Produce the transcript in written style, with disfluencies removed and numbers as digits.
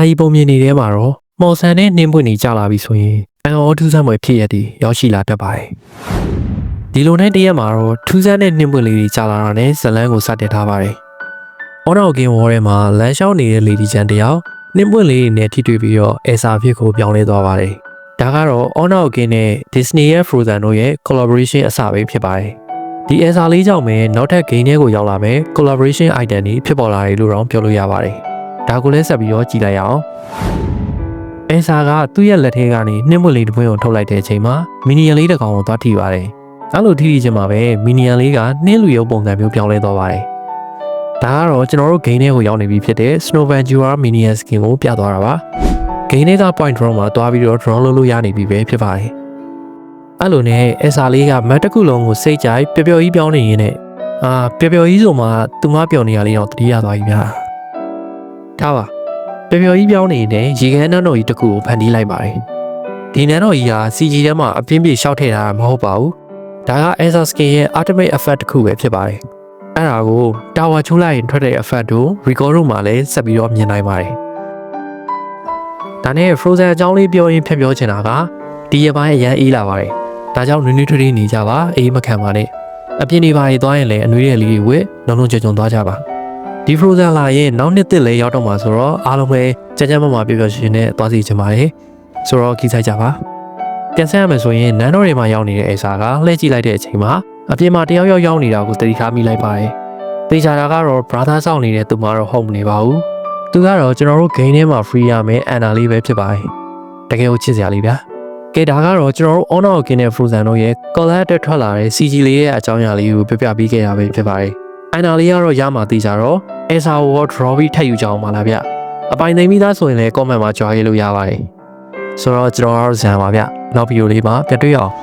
ကြီးပုံမြင်နေတဲ့မှာတော့မော်ဆန်နဲ့နှင်းပွင့်နေကြလာပြီဆိုရင်အန်အောထူးဆန်းမွေဖြစ်ရသည်ရောက်ရှိလာတတ်ပါတယ်ဒီလိုနဲ့တရက်မှာတော့ထူးဆန်းတဲ့နှင်းပွင့်လေးတွေကြာလာတာနဲ့ဇလန်းကိုစတင်ထားပါတယ်အော်နောက်ကင်းဝေါ်ထဲမှာလမ်းလျှောက်နေတဲ့လေဒီချန်တယောက်နှင်းပွင့်လေးတွေနဲ့ထိတွေ့ပြီးတော့အဲဆာဖြစ်ကိုပြောင်းလဲသွားပါတယ်ဒါကတော့အော်နောက်ကင်းနဲ့ Disney ရဲ့ Frozen တို့ရဲ့ collaboration အစပဲဖြစ်ပါတယ်ဒီအဲဆာလေးကြောင့်ပဲနောက်ထပ် game တွေကိုရောက်လာမယ် collaboration item တွေဖြစ်ပေါ်လာတယ်လို့တော့ပြောလို့ရပါတယ်ဒါကိုလည်းဆက်ပြီးတော့ကြည့်လိုက်အောင်အဲဆာကသူ့ရဲ့လက်ထဲကနေနှင်းပွင့်လေးတစ်ပွင့်ကိုထုတ်လိုက်တဲ့အချိန်မှာမီနီယံလေးတစ်ကောင်ကိုသွားထိပါတယ်အဲ့လိုထိချင်းမှာပဲမီနီယံလေးကနှင်းလူရုပ်ပုံစံမျိုးပြောင်းလဲသွားပါတယ်ဒါကတော့ကျွန်တော်တို့ game ထဲကိုရောက်နေပြီဖြစ်တဲ့ Snowventura Minion Skin ကိုပြသွားတာပါ။ game ထဲက point draw မှာတွားပြီးတော့ draw လုပ်လို့ရနေပြီပဲဖြစ်ပါတယ်။အဲ့လိုနဲ့အစာလေးကမတ်တစ်ခုလုံးကိုစိတ်ကြိုက်ပျော်ပျော်ကြီးပြောင်းနေရင်းနဲ့ပျော်ပျော်ကြီးဆိုမှသူမပျော်နေရလေးတော့တတိယသွားပြီဗျာ။ထားပါပျော်ပျော်ကြီးပြောင်းနေရင်ရေခဲနန်းတော်ကြီးတစ်ခုကိုဖန်တီးလိုက်ပါတယ်။ဒီနန်းတော်ကြီးဟာ CG ထဲမှာအပြင်းပြေရှောက်ထည့်ထားတာမဟုတ်ပါဘူး။ဒါက Asa Skin ရဲ့ ultimate effect တစ်ခုပဲဖြစ်ပါတယ်။အဲ့ဒါကိုတာဝါချိုးလိုက်ရင်ထွက်တဲ့ effect တို့ record တို့မှာလည်းဆက်ပြီးတော့မြင်နိုင်ပါတယ်။ဒါနဲ့ Frozen အကြောင်းလေးပြောရင်ဖြတ်ပြောချင်တာကဒီရပိုင်းအရန်အေးလာပါတယ်။ဒါကြောင့်နွေးနွေးထွေးထွေးနေကြပါအေးမခံပါနဲ့။အပြင်နေပါရီသွားရင်လည်းအနွေးရဲ့လေးတွေဝစ်လုံးလုံးကြုံကြုံသွားကြပါ။ဒီ Frozen လာရင်နောက်နှစ်တစ်လည်းရောက်တော့မှာဆိုတော့အားလုံးပဲကြမ်းကြမ်းမမပျော်ပျော်ရွှင်နဲ့သွားစီချင်ပါတယ်။ဆိုတော့ကြီးဆိုင်ကြပါ။ပြန်ဆက်ရမယ်ဆိုရင်နန်းတော်တွေမှာရောက်နေတဲ့အဲဆာကလှည့်ကြည့်လိုက်တဲ့အချိန်မှာအပြင်မှာတယောက်ယောက်ရောက်နေတာကိုသတိထားမိလိုက်ပါတယ်။သေချာတာကတော့ brother ဆောင်နေတဲ့သူမှတော့ဟုတ်မနေပါဘူး။သူကတော့ကျွန်တော်တို့ game ထဲမှာ free ရမယ်အန်နာလေးပဲဖြစ်ပါတယ်။တကယ်ကိုချစ်စရာလေးဗျာ။ကဲဒါကတော့ကျွန်တော်တို့ Honor of King နဲ့ Frozen တို့ရဲ့ collab တက်ထွက်လာတဲ့ CG လေးရဲ့အကြောင်းအရာလေးကိုပြပြပေးခဲ့တာပဲဖြစ်ပါတယ်။အန်နာလေးကတော့ရမှာသေချာတော့ Asa ကို draw ပြီးထပ်ယူကြအောင်ပါလားဗျ။အပိုင်သိမ်းပြီးသားဆိုရင်လည်း comment မှာကြွားရေးလို့ရပါတယ်။ဆိုတော့ကျွန်တော်တို့ဇန်ပါဗျ။နောက်ဗီဒီယိုလေးမှာပြန်တွေ့ရအောင်။